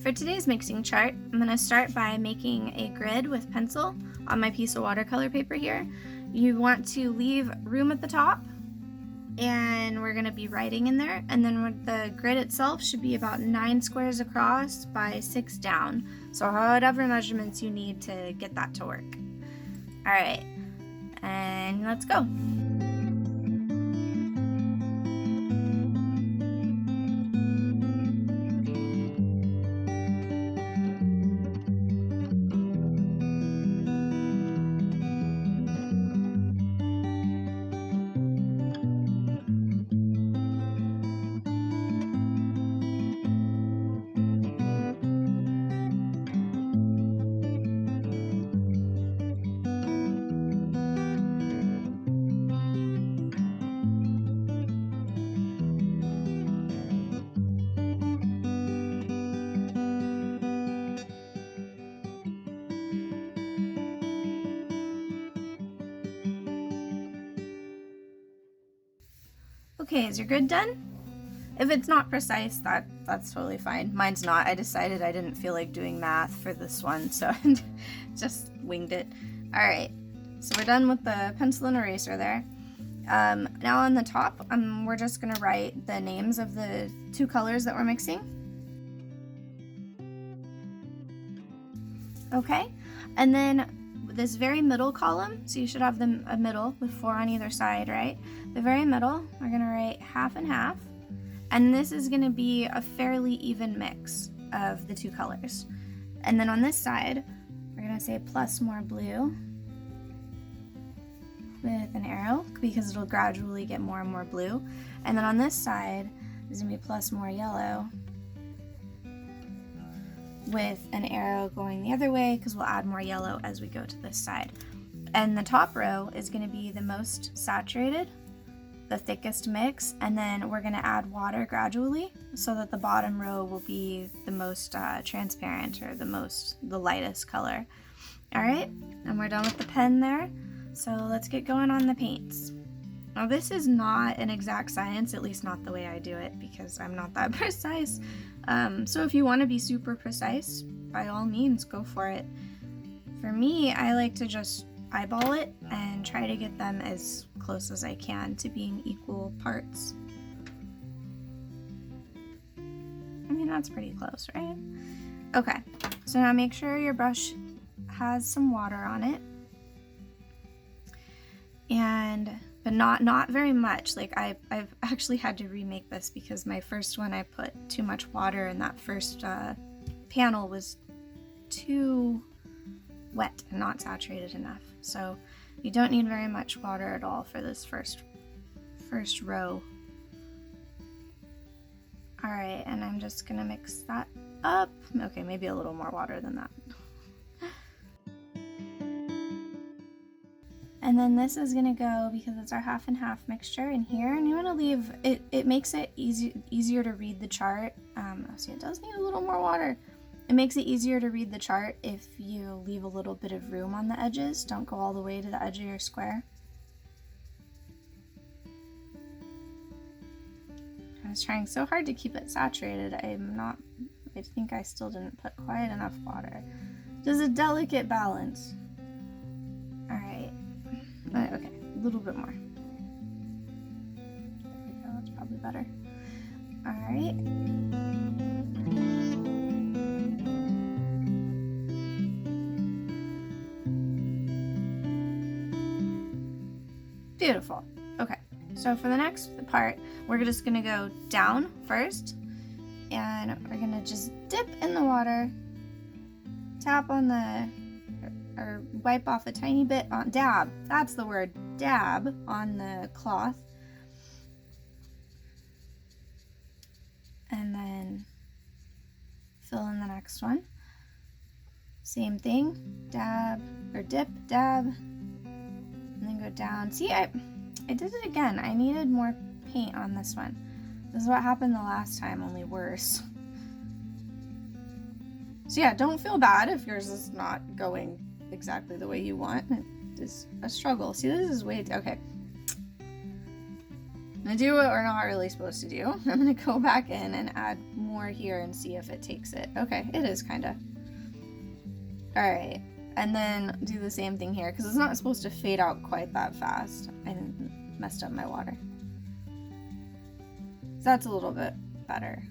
For today's mixing chart, I'm going to start by making a grid with pencil on my piece of watercolor paper here. You want to leave room at the top, and we're going to be writing in there, and then the grid itself should be about 9 squares across by 6 down, so whatever measurements you need to get that to work. Alright, and let's go. Okay, is your grid done? If it's not precise, that's totally fine. Mine's not. I decided I didn't feel like doing math for this one, so I just winged it. Alright, so we're done with the pencil and eraser there. Now on the top, we're just going to write the names of the 2 colors that we're mixing. Okay, and then this very middle column, so you should have a middle with 4 on either side, right? The very middle, we're going to write half and half, and this is going to be a fairly even mix of the 2 colors. And then on this side, we're going to say plus more blue with an arrow, because it'll gradually get more and more blue. And then on this side is going to be plus more yellow with an arrow going the other way, because we'll add more yellow as we go to this side. And the top row is going to be the most saturated, the thickest mix, and then we're going to add water gradually so that the bottom row will be the most transparent, or the lightest color. Alright, and we're done with the pen there, so let's get going on the paints. Now this is not an exact science, at least not the way I do it, because I'm not that precise. So if you want to be super precise, by all means, go for it. For me, I like to just eyeball it and try to get them as close as I can to being equal parts. I mean, that's pretty close, right? Okay, so now make sure your brush has some water on it. But not very much. Like I've actually had to remake this because my first one I put too much water, and that first panel was too wet and not saturated enough. So you don't need very much water at all for this first row. Alright, and I'm just gonna mix that up. Okay, maybe a little more water than that. And then this is gonna go, because it's our half and half mixture, in here, and you wanna leave it. It makes it easier to read the chart. See, it does need a little more water. It makes it easier to read the chart if you leave a little bit of room on the edges. Don't go all the way to the edge of your square. I was trying so hard to keep it saturated. I think I still didn't put quite enough water. There's a delicate balance. Alright. Okay, a little bit more. There we go, that's probably better. Alright. Beautiful. Okay, so for the next part, we're just gonna go down first, and we're gonna just dip in the water, tap on or wipe off a tiny bit on, dab, that's the word, dab on the cloth, and then fill in the next one. Same thing, dab, or dip, dab, and then go down. See, I did it again. I needed more paint on this one. This is what happened the last time, only worse. So yeah, don't feel bad if yours is not going exactly the way you want. It is a struggle. See, this is way, okay. I'm gonna do what we're not really supposed to do. I'm gonna go back in and add more here and see if it takes it. Okay, it is kinda. All right, and then do the same thing here because it's not supposed to fade out quite that fast. I messed up my water. So that's a little bit better,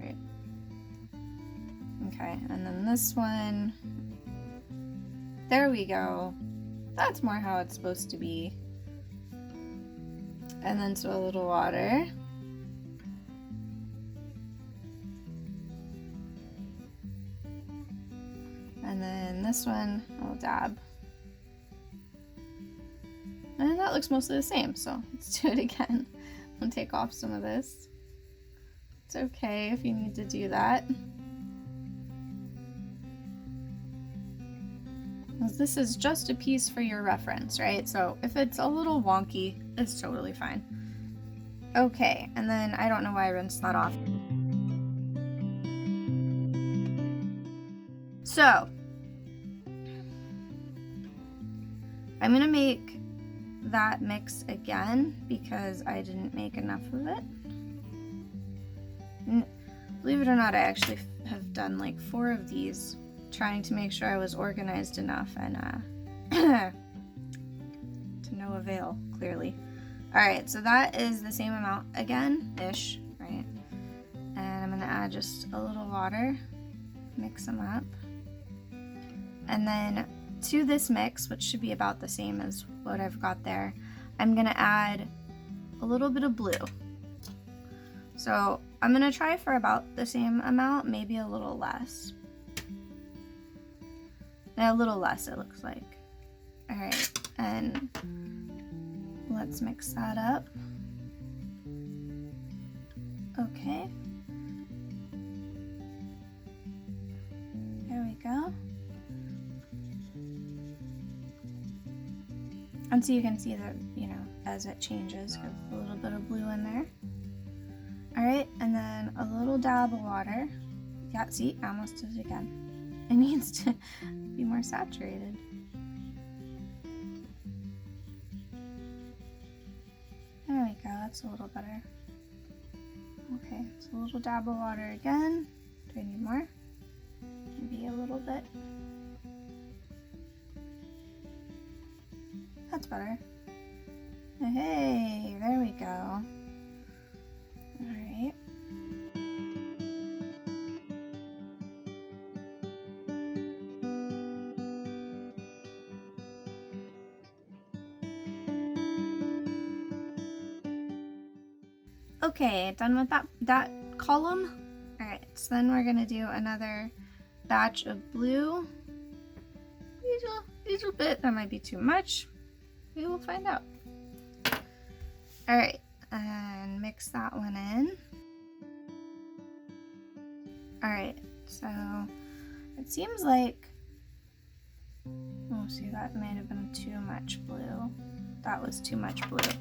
right? Okay, and then this one, there we go. That's more how it's supposed to be. And then so a little water. And then this one, I'll dab. And that looks mostly the same, so let's do it again. I'll take off some of this. It's okay if you need to do that. This is just a piece for your reference, right? So if it's a little wonky, it's totally fine. Okay, and then I don't know why I rinsed that off. So I'm gonna make that mix again because I didn't make enough of it. And believe it or not, I actually have done like 4 of these, trying to make sure I was organized enough, and to no avail, clearly. Alright, so that is the same amount again-ish, right? And I'm gonna add just a little water, mix them up. And then to this mix, which should be about the same as what I've got there, I'm gonna add a little bit of blue. So I'm gonna try for about the same amount, maybe a little less. A little less, it looks like. All right, and let's mix that up. Okay. There we go. And so you can see that, you know, as it changes, there's a little bit of blue in there. All right, and then a little dab of water. Yeah, see, I almost did it again. It needs to be more saturated. There we go, that's a little better. Okay, so a little dab of water again. Do I need more? Maybe a little bit. That's better. Hey, there we go. All right. Okay, done with that column. All right, so then we're gonna do another batch of blue. Little bit, that might be too much. We will find out. All right, and mix that one in. All right, so it seems like, oh, see, that might have been too much blue. That was too much blue,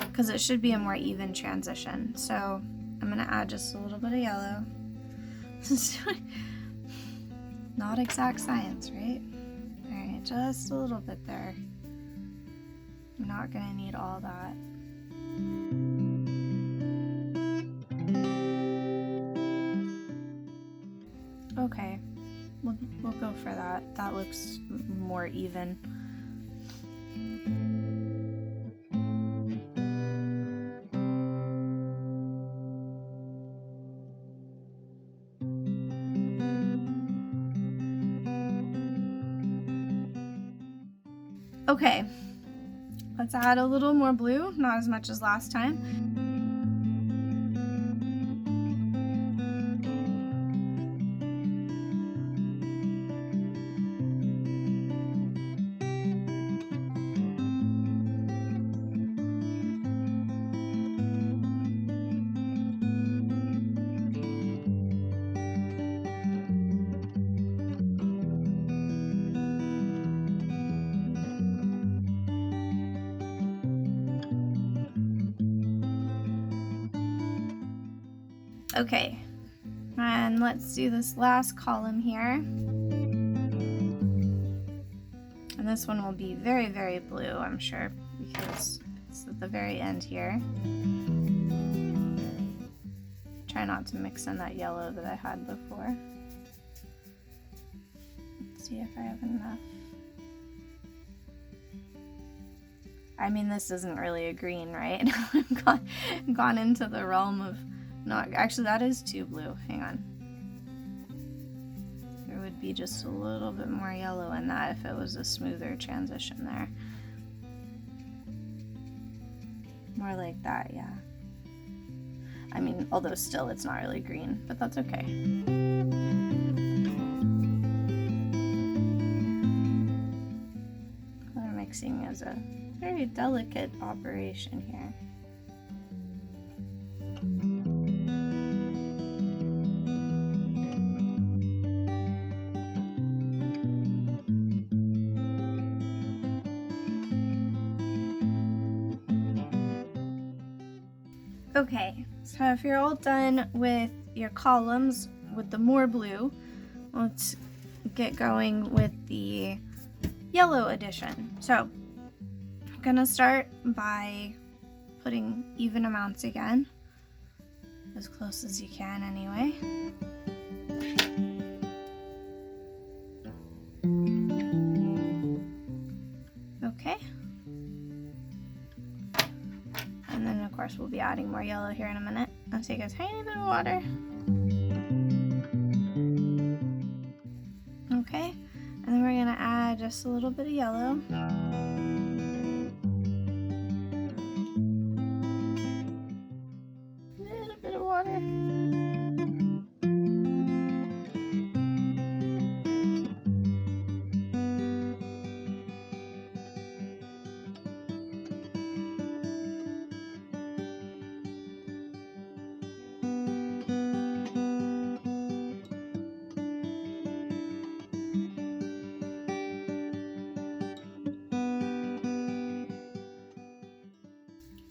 because it should be a more even transition. So I'm gonna add just a little bit of yellow. Not exact science, right? All right, just a little bit there. I'm not gonna need all that. Okay, we'll go for that. That looks more even. Okay, let's add a little more blue, not as much as last time. Okay, and let's do this last column here. And this one will be very, very blue, I'm sure, because it's at the very end here. Try not to mix in that yellow that I had before. Let's see if I have enough. I mean, this isn't really a green, right? I've gone into the realm of not, actually that is too blue, hang on. There would be just a little bit more yellow in that if it was a smoother transition there. More like that, yeah. I mean, although still it's not really green, but that's okay. Color mixing is a very delicate operation here. Okay, so if you're all done with your columns with the more blue, let's get going with the yellow edition. So I'm gonna start by putting even amounts again, as close as you can anyway. Okay. And then of course we'll be adding more yellow here in a minute. I'll take a tiny bit of water. Okay, and then we're gonna add just a little bit of yellow. A little bit of water.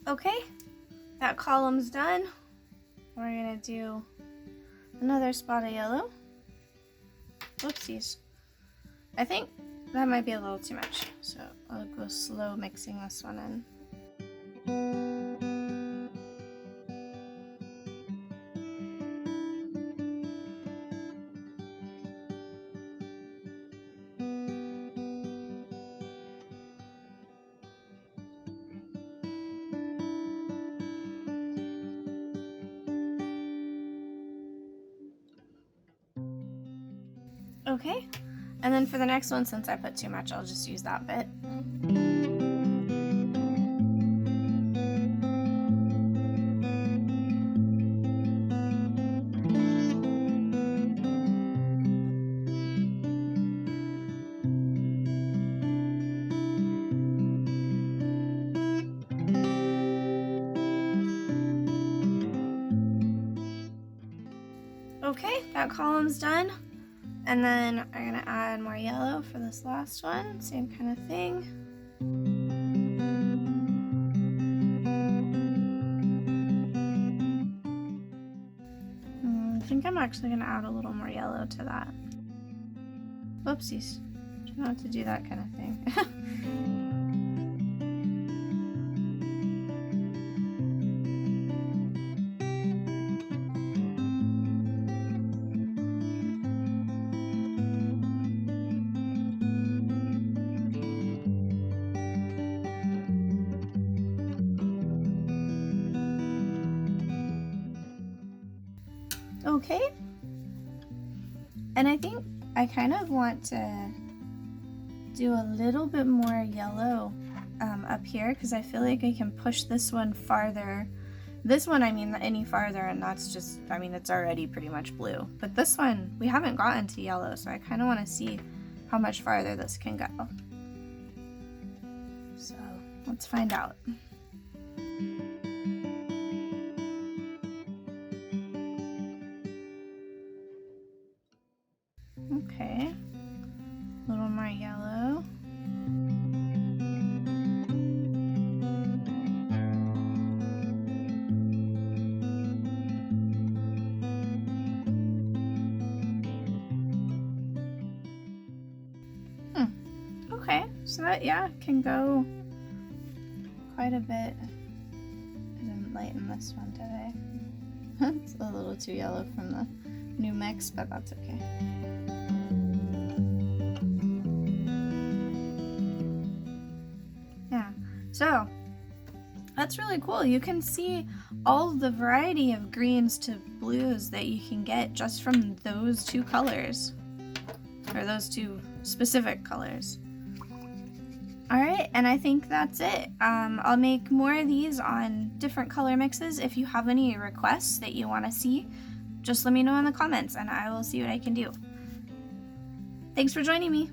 Okay, that column's done. We're gonna do another spot of yellow. Whoopsies. I think that might be a little too much, so I'll go slow mixing this one in. Okay, and then for the next one, since I put too much, I'll just use that bit. Okay, that column's done. And then I'm gonna add more yellow for this last one, same kind of thing. I think I'm actually gonna add a little more yellow to that. Whoopsies, try not to do that kind of thing. Okay, and I think I kind of want to do a little bit more yellow up here because I feel like I can push this one farther. This one, I mean, any farther, and that's just, I mean, it's already pretty much blue. But this one, we haven't gotten to yellow, so I kind of want to see how much farther this can go. So let's find out. Okay, a little more yellow. Okay, so that, yeah, can go quite a bit. I didn't lighten this one today. It's a little too yellow from the new mix, but that's okay. Yeah, so that's really cool. You can see all the variety of greens to blues that you can get just from those two colors, or those two specific colors. Alright, and I think that's it. I'll make more of these on different color mixes. If you have any requests that you want to see, just let me know in the comments and I will see what I can do. Thanks for joining me.